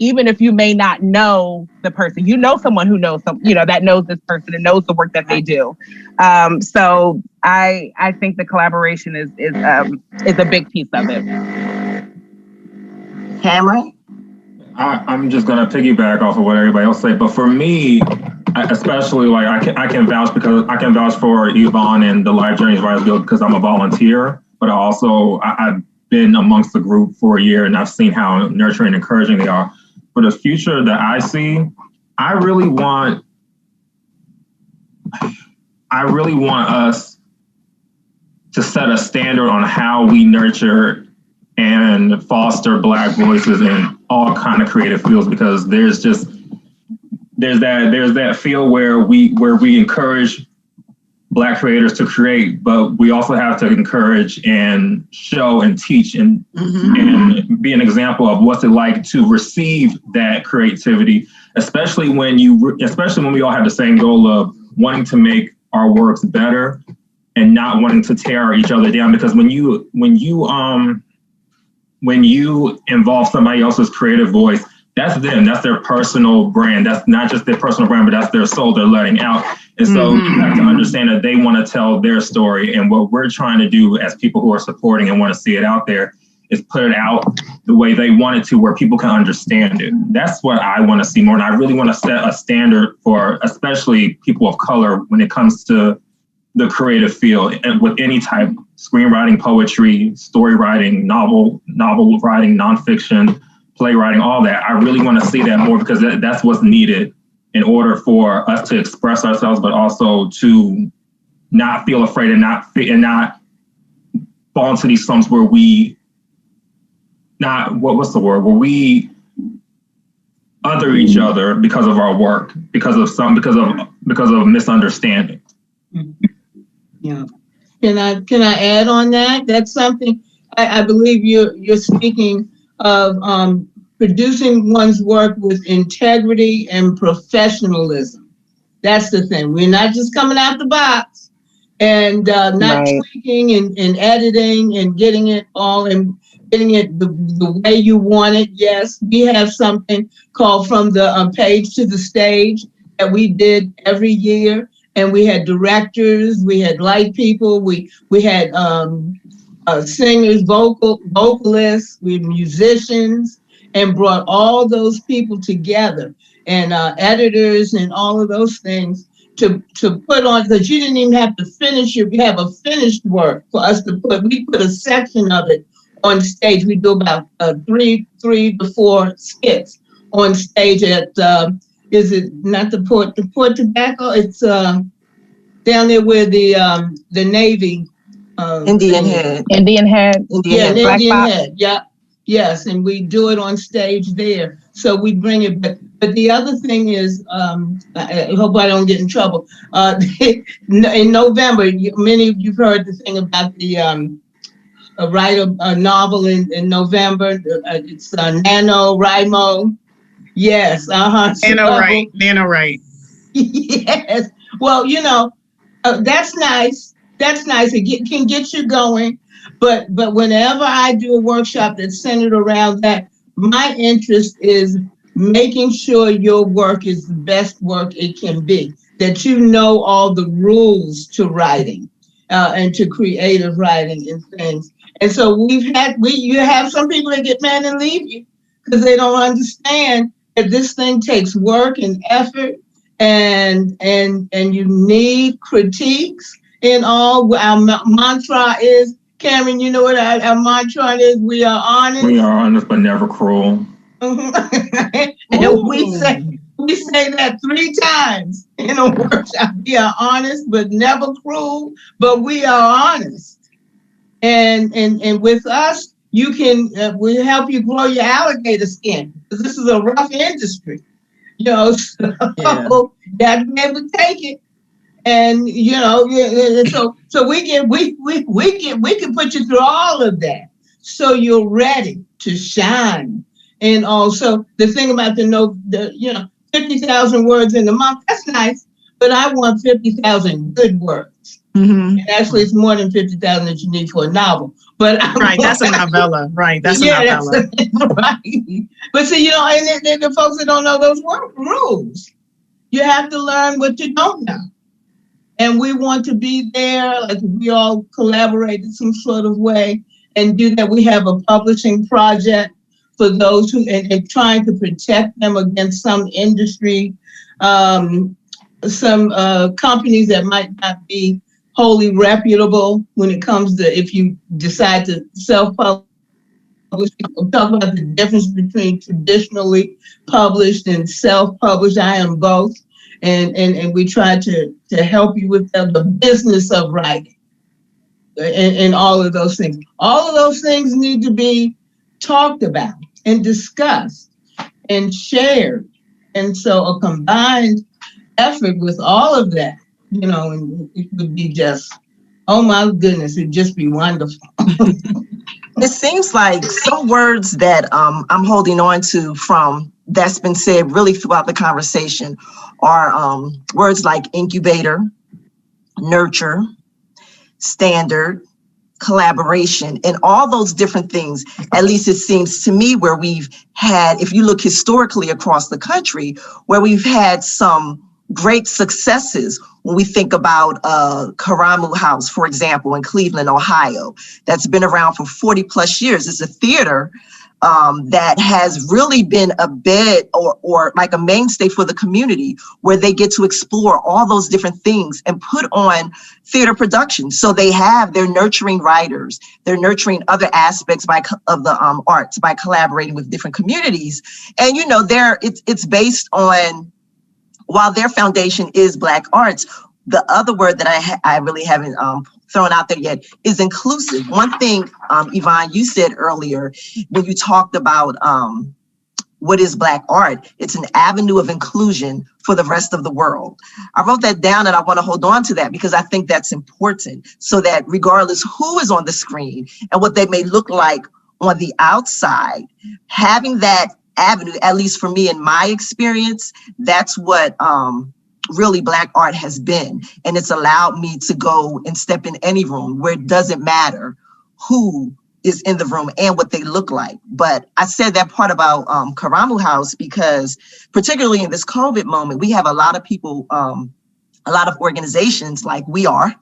Speaker 5: Even if you may not know the person, someone who knows that knows this person and knows the work that they do. So I think the collaboration is a big piece of it.
Speaker 1: Cameron?
Speaker 4: I'm just gonna piggyback off of what everybody else said, but for me, especially I can vouch for Yvonne and the Life Journeys Writers Guild because I'm a volunteer, but I've been amongst the group for a year and I've seen how nurturing and encouraging they are. For the future that I see, I really want us set a standard on how we nurture and foster Black voices in all kind of creative fields, because there's that field where we encourage Black creators to create, but we also have to encourage and show and teach and be an example of what's it like to receive that creativity, especially when we all have the same goal of wanting to make our works better and not wanting to tear each other down. Because when you involve somebody else's creative voice, that's them, that's their personal brand. That's not just their personal brand, but that's their soul they're letting out. And so you have to understand that they want to tell their story. And what we're trying to do as people who are supporting and want to see it out there is put it out the way they want it to, where people can understand it. That's what I want to see more. And I really want to set a standard for especially people of color when it comes to the creative field, and with any type, screenwriting, poetry, story writing, novel writing, nonfiction, playwriting, all that. I really want to see that more, because that's what's needed in order for us to express ourselves, but also to not feel afraid and not fall into these slumps where we where we other each other because of our work, because of misunderstanding.
Speaker 6: Yeah. Can I add on that? That's something I believe you're speaking of, producing one's work with integrity and professionalism. That's the thing. We're not just coming out the box and not tweaking and editing and getting it all and getting it the way you want it. Yes, we have something called From the Page to the Stage that we did every year. And we had directors, we had light people, we had singers, vocalists, we had musicians, and brought all those people together, and editors and all of those things to put on, because you didn't even have to finish it. We have a finished work for us to put. We put a section of it on stage. We do about 3 to 4 skits on stage at, is it not the Port Tobacco? It's down there where the Navy.
Speaker 1: Indian Head.
Speaker 5: Indian Head.
Speaker 6: Indian Head. Yeah. Yes, and we do it on stage there. So we bring it back. But the other thing is, I hope I don't get in trouble. In November, many of you've heard the thing about the write a novel in November. It's NaNoWriMo. Yes,
Speaker 2: NaNoWrite.
Speaker 6: Yes. Well, that's nice. That's nice. It can get you going. But whenever I do a workshop that's centered around that, my interest is making sure your work is the best work it can be, that you know all the rules to writing and to creative writing and things. And so you have some people that get mad and leave you because they don't understand that this thing takes work and effort, and you need critiques and all. Our mantra is, Cameron, you know what our mantra is? We are honest.
Speaker 4: We are honest, but never cruel.
Speaker 6: And we say that 3 times in a workshop. We are honest, but never cruel, but we are honest. And with us, you can, we help you grow your alligator skin, because this is a rough industry, so you have to be able to take it. And so we can put you through all of that, so you're ready to shine. And also the thing about the 50,000 words in a month, that's nice, but I want 50,000 good words. Mm-hmm. And actually, it's more than 50,000 that you need for a novel. But
Speaker 2: that's a novella. Right, that's a novella.
Speaker 6: Right. But see, and the folks that don't know those rules, you have to learn what you don't know. And we want to be there, like we all collaborate in some sort of way and do that. We have a publishing project for those who, and trying to protect them against some industry, some companies that might not be wholly reputable when it comes to, if you decide to self-publish. We'll talk about the difference between traditionally published and self-published. I am both. And we try to help you with the business of writing. and all of those things. All of those things need to be talked about and discussed and shared. And so a combined effort with all of that, and it would be just, oh my goodness, it'd just be wonderful.
Speaker 1: It seems like some words that I'm holding on to from that's been said really throughout the conversation are words like incubator, nurture, standard, collaboration, and all those different things. At least it seems to me where we've had, if you look historically across the country, where we've had some great successes when we think about Karamu House, for example, in Cleveland, Ohio, that's been around for 40 plus years. It's a theater that has really been a bed or like a mainstay for the community, where they get to explore all those different things and put on theater productions. So they're nurturing writers, they're nurturing other aspects of the arts by collaborating with different communities. And it's based on, while their foundation is Black arts, the other word that I really haven't thrown out there yet is inclusive. One thing, Yvonne, you said earlier when you talked about what is Black art, it's an avenue of inclusion for the rest of the world. I wrote that down and I want to hold on to that because I think that's important, so that regardless who is on the screen and what they may look like on the outside, having that avenue, at least for me in my experience, that's what really Black art has been. And it's allowed me to go and step in any room where it doesn't matter who is in the room and what they look like. But I said that part about Karamu House because particularly in this COVID moment, we have a lot of people, a lot of organizations like we are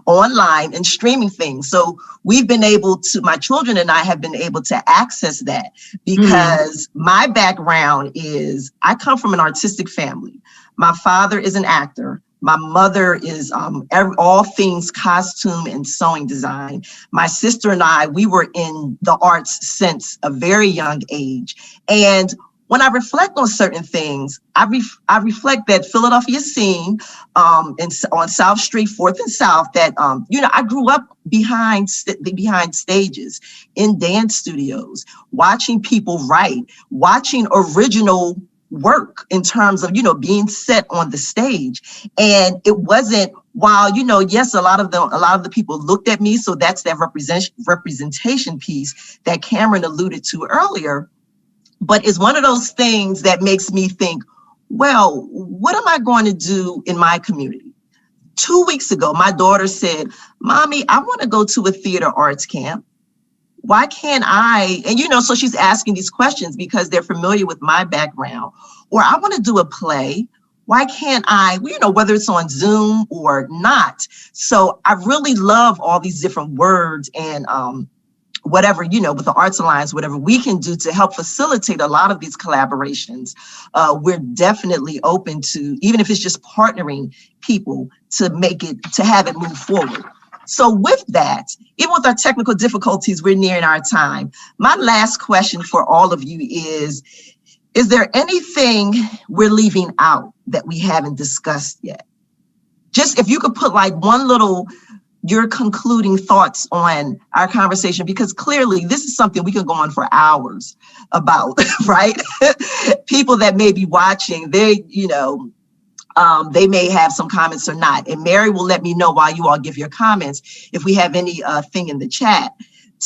Speaker 1: online and streaming things. So we've been able to, my children and I have been able to access that because my background is, I come from an artistic family. My father is an actor. My mother is all things costume and sewing design. My sister and I, we were in the arts since a very young age. And when I reflect on certain things, I reflect that Philadelphia scene on South Street, 4th and South, that, I grew up behind stages, in dance studios, watching people write, watching original work in terms of, being set on the stage. And it wasn't, while, yes, a lot of the people looked at me. So that's that representation piece that Cameron alluded to earlier. But it's one of those things that makes me think, well, what am I going to do in my community? 2 weeks ago, my daughter said, Mommy, I want to go to a theater arts camp. Why can't I? And, so she's asking these questions because they're familiar with my background. Or I want to do a play. Why can't I, whether it's on Zoom or not? So I really love all these different words and whatever, with the Arts Alliance, whatever we can do to help facilitate a lot of these collaborations. We're definitely open to, even if it's just partnering people to have it move forward. So with that, even with our technical difficulties, we're nearing our time. My last question for all of you is there anything we're leaving out that we haven't discussed yet? Just if you could put like one little, your concluding thoughts on our conversation, because clearly this is something we can go on for hours about, right? People that may be watching, they may have some comments or not. And Mary will let me know while you all give your comments if we have any thing in the chat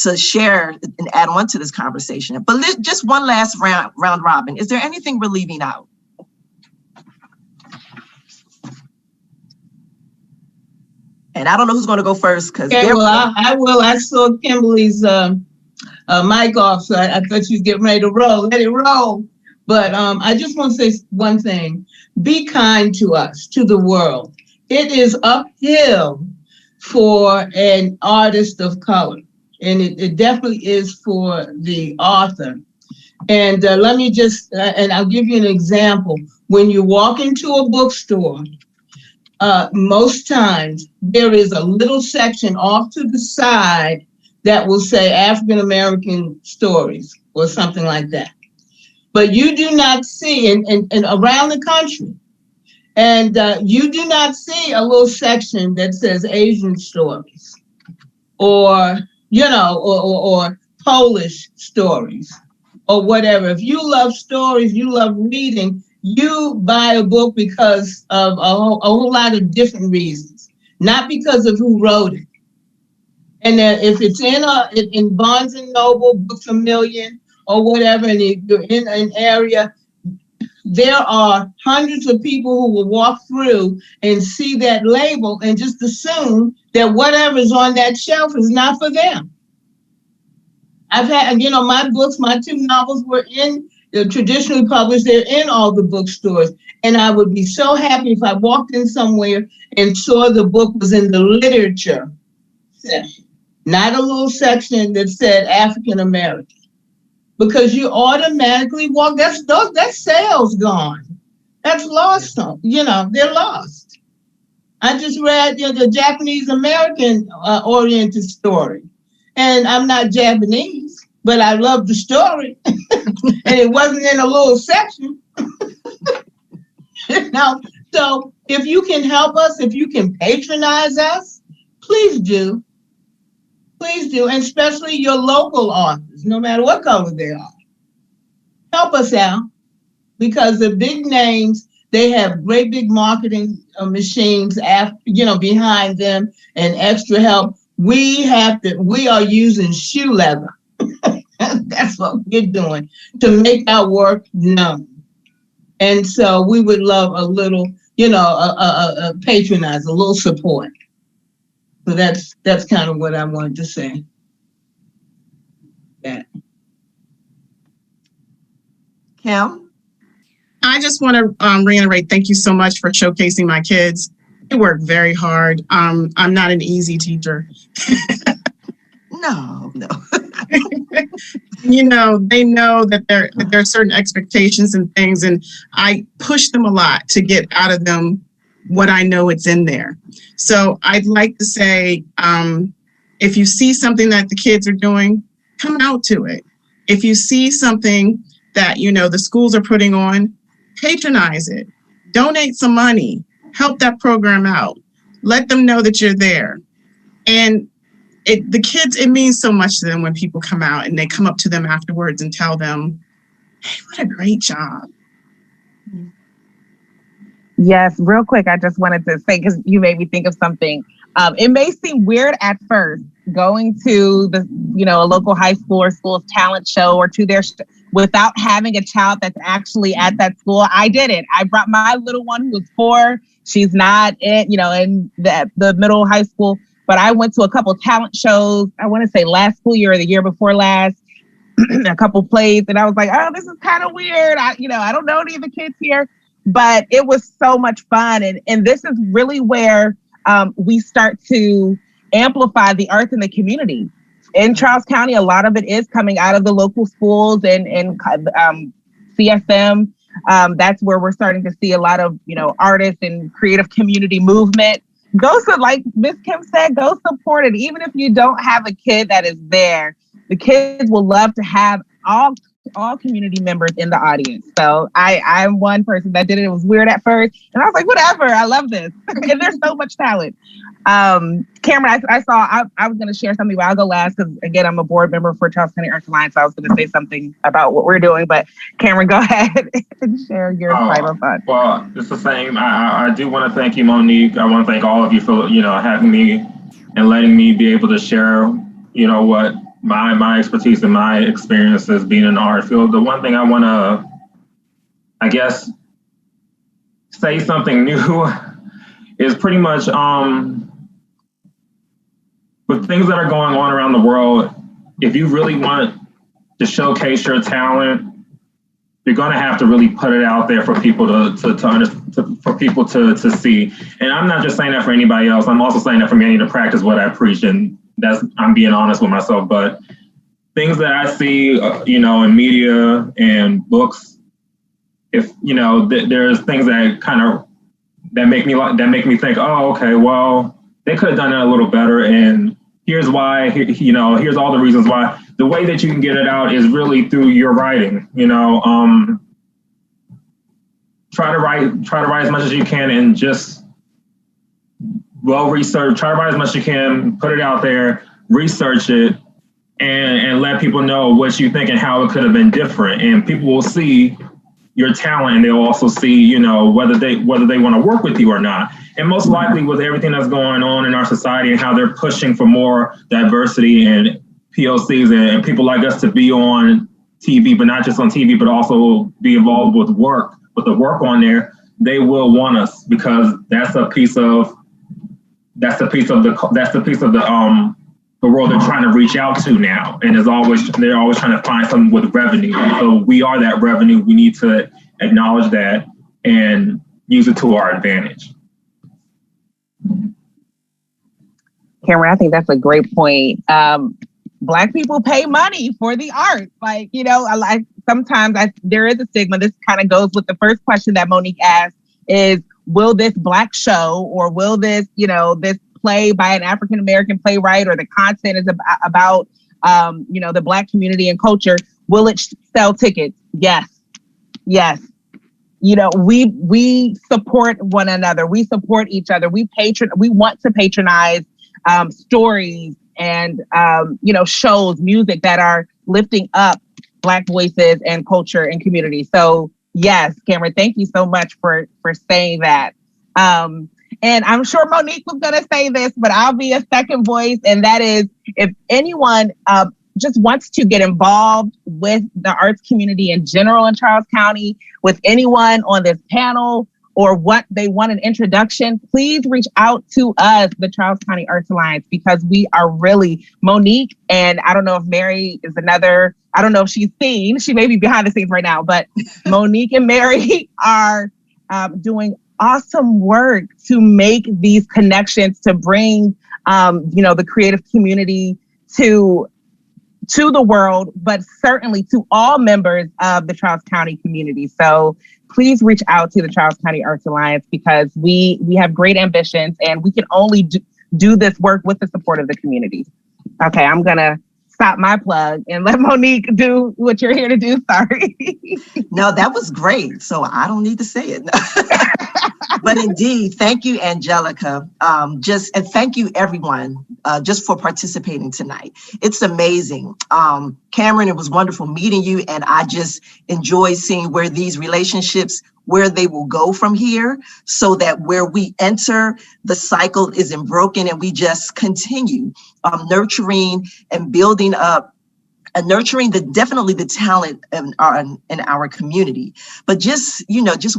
Speaker 1: to share and add on to this conversation. But just one last round robin. Is there anything we're leaving out? And I don't know who's going to go first because
Speaker 6: I will. I saw Kimberly's mic off, so I thought she was getting ready to roll. Let it roll. But I just want to say one thing. Be kind to us, to the world. It is uphill for an artist of color, and it definitely is for the author. And let me just, and I'll give you an example. When you walk into a bookstore, most times there is a little section off to the side that will say African American stories or something like that. But you do not see, and around the country, and you do not see a little section that says Asian stories. or, or Polish stories or whatever. If you love stories, you love reading, you buy a book because of a whole lot of different reasons, not because of who wrote it. And if it's in Barnes and Noble, Books A Million, or whatever, and if you're in an area, there are hundreds of people who will walk through and see that label and just assume that whatever's on that shelf is not for them. I've had, my books, my 2 novels were traditionally published. They're in all the bookstores. And I would be so happy if I walked in somewhere and saw the book was in the literature section, not a little section that said African American. Because you automatically walk, that sale's gone. That's lost. They're lost. I just read the Japanese American oriented story. And I'm not Japanese, but I love the story. And it wasn't in a little section. So if you can help us, if you can patronize us, please do. Please do, and especially your local authors, no matter what color they are. Help us out, because the big names, they have great big marketing machines, behind them and extra help. We are using shoe leather. That's what we're doing to make our work known. And so we would love a little, patronize, a little support. So that's kind of what I wanted to say. Yeah.
Speaker 1: Kim?
Speaker 2: I just want to reiterate, thank you so much for showcasing my kids. They work very hard. I'm not an easy teacher.
Speaker 1: No.
Speaker 2: They know that there are certain expectations and things, and I push them a lot to get out of them what I know it's in there. So I'd like to say, if you see something that the kids are doing, come out to it. If you see something that, the schools are putting on, patronize it. Donate some money. Help that program out. Let them know that you're there. And the kids, it means so much to them when people come out and they come up to them afterwards and tell them, hey, what a great job.
Speaker 5: Yes, real quick, I just wanted to say, because you made me think of something. It may seem weird at first going to a local high school or school's talent show or to their without having a child that's actually at that school. I did it. I brought my little one who was 4. She's not in the middle high school, but I went to a couple talent shows. I want to say last school year or the year before last, a couple plays, and I was like, oh, this is kind of weird. I don't know any of the kids here. But it was so much fun. And this is really where we start to amplify the arts in the community. In Charles County, a lot of it is coming out of the local schools and CSM. That's where we're starting to see a lot of, artists and creative community movement. Like Ms. Kim said, go support it. Even if you don't have a kid that is there, the kids will love to have all community members in the audience. So I'm one person that did it. It was weird at first. And I was like, whatever, I love this. And there's so much talent. Cameron, I was going to share something, but I'll go last because, again, I'm a board member for Charles County Arts Alliance. So I was going to say something about what we're doing. But Cameron, go ahead and share your final thoughts.
Speaker 4: Well, it's the same. I do want to thank you, Monique. I want to thank all of you for, having me and letting me be able to share, what my expertise and my experiences being in the art field. The one thing I want to, I guess, say something new is pretty much with things that are going on around the world, if you really want to showcase your talent, you're going to have to really put it out there for people to see. And I'm not just saying that for anybody else. I'm also saying that for me to practice what I preach, and I'm being honest with myself. But things that I see, in media and books, if there's things that make me think, oh, okay, well, they could have done it a little better, and here's why. Here's all the reasons why. The way that you can get it out is really through your writing. Try to write as much as you can, and just well research. Try to write as much as you can. Put it out there. research it and let people know what you think and how it could have been different. And people will see your talent, and they'll also see, you know, whether they want to work with you or not. And most likely with everything that's going on in our society and how they're pushing for more diversity and POCs and people like us to be on TV, but not just on TV, but also be involved with the work on there, they will want us, because that's a piece of the world they're trying to reach out to now, and they're always trying to find something with revenue. So we are that revenue. We need to acknowledge that and use it to our advantage.
Speaker 5: Cameron, I think that's a great point. Black people pay money for the arts. Like, you know, there is a stigma. This kind of goes with the first question that Monique asked is, will this Black show, or will this, you know, this play by an African-American playwright, or the content is about you know, the Black community and culture, will it sell tickets? Yes. You know, we support one another. We support each other. We want to patronize stories and you know, shows, music that are lifting up Black voices and culture and community. So yes, Cameron, thank you so much for saying that. And I'm sure Monique was going to say this, but I'll be a second voice. And that is, if anyone just wants to get involved with the arts community in general in Charles County, with anyone on this panel, or what they want an introduction, please reach out to us, the Charles County Arts Alliance, because we are really, Monique, and I don't know if Mary is another, I don't know if she's seen, she may be behind the scenes right now, but Monique and Mary are doing awesome work to make these connections, to bring, you know, the creative community to the world, but certainly to all members of the Charles County community. So please reach out to the Charles County Arts Alliance, because we have great ambitions, and we can only do this work with the support of the community. Okay, I'm gonna stop my plug and let Monique do what you're here to do. Sorry.
Speaker 1: No, that was great. So I don't need to say it. But indeed, thank you, Angelica. And thank you, everyone, just for participating tonight. It's amazing. Cameron, it was wonderful meeting you. And I just enjoy seeing where these relationships, where they will go from here, so that where we enter, the cycle isn't broken, and we just continue nurturing and building up and nurturing definitely the talent in our community, but just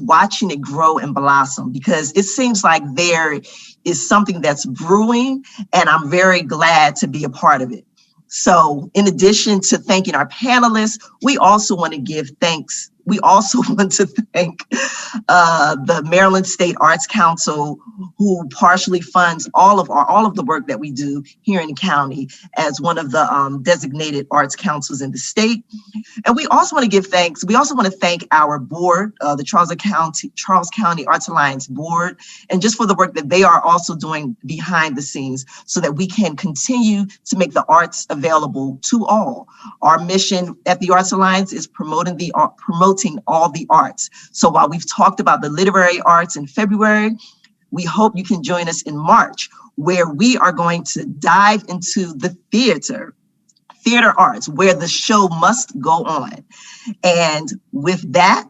Speaker 1: watching it grow and blossom, because it seems like there is something that's brewing, and I'm very glad to be a part of it. So in addition to thanking our panelists, we also want to give thanks. We also want to thank the Maryland State Arts Council, who partially funds all of the work that we do here in the county as one of the designated arts councils in the state. And we also want to give thanks. We also want to thank our board, the Charles County Arts Alliance board, and just for the work that they are also doing behind the scenes, so that we can continue to make the arts available to all. Our mission at the Arts Alliance is promoting all the arts. So while we've talked about the literary arts in February, we hope you can join us in March, where we are going to dive into the theater arts, where the show must go on. And with that,